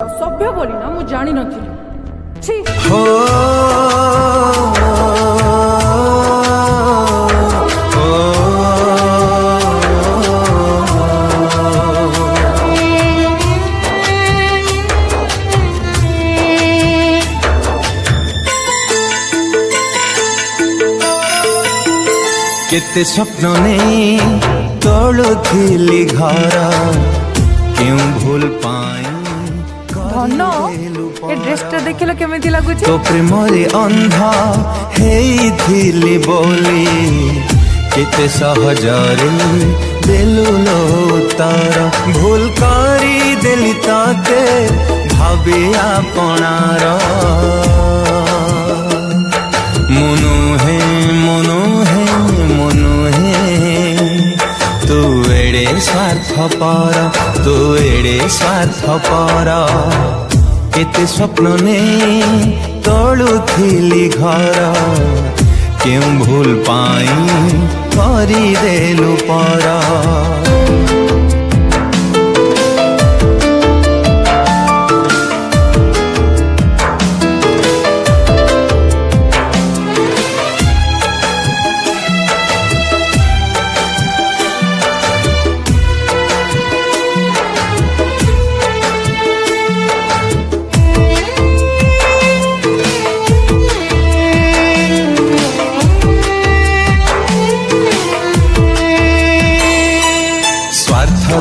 सभ्य बोली ना मु जानी नथिली छी हो केते स्वप्न नहीं तोड़ुथिली घर क्यों भूल पाई धन ए ड्रेस टा देखिलो केमिति लागुची तो प्रेम रे अंधा हेइथिली बोली केते सहजरे देलु लो तार भूल करी देली ताते भाबी आपणार मनु है मनु है मनु है तू एड़े स्वार्थपर तू एड़े स्वार्थपर केते स्वप्न नहीं तोड़ुथिली घर क्यों भूल पाई करी देलु पर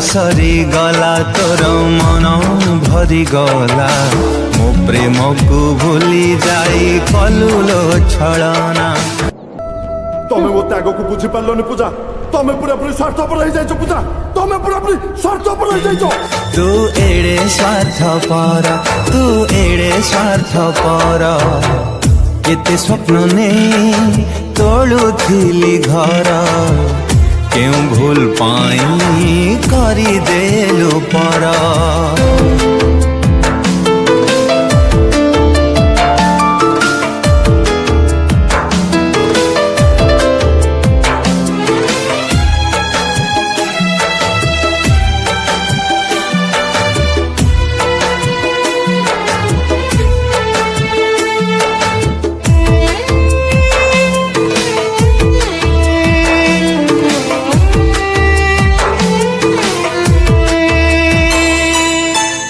सरी गला तोर मन भरी गला मो प्रेम को भूली जाई कलुलो छलना तमे वो त्याग को बुझी पारलोनी पूजा तमे पूरा पूरी स्वार्थपर रही जाइछो पूजा तमे पूरा पूरी स्वार्थपर रही जाइछो तू एड़े स्वार्थपर तू एड़े स्वार्थपर केते स्वप्न नहीं तोड़ुथिली घर क्यों भूल पाई करी देलु पर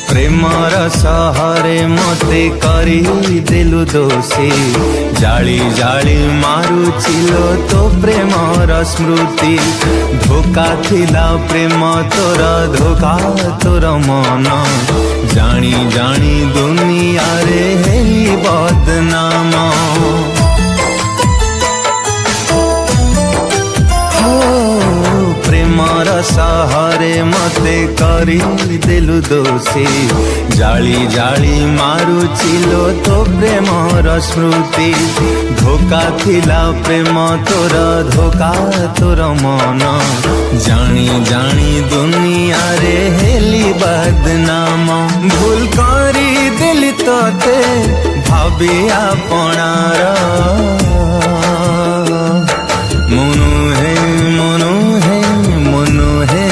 प्रेमर सहरे मते करी देलु दोषी जाली जाली मारुचिलो तो प्रेमर स्मृति धोखा थिला प्रेम तोर धोखा तोर मन जानी जानी दुनिया रे हेली बदनाम प्रेमर सहरे मते करी देलु दोषी जाली जाली मारुचिलो तो प्रेमर स्मृति धोखा थिला प्रेम तोर धोखा तोर मन जानी जानी दुनिया रे हेली बदनाम भूल करी देली तोते भाबी आपणार मनु है मनु है मनु है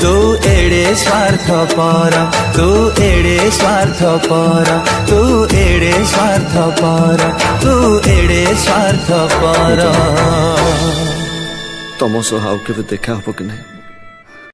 तू एड़े स्वार्थपर तू एड़े स्वार्थपर तू एड़े स्वार्थपर तू एड़े स्वार्थपर तम सह आउ केबे देखा हबो कि नहीं।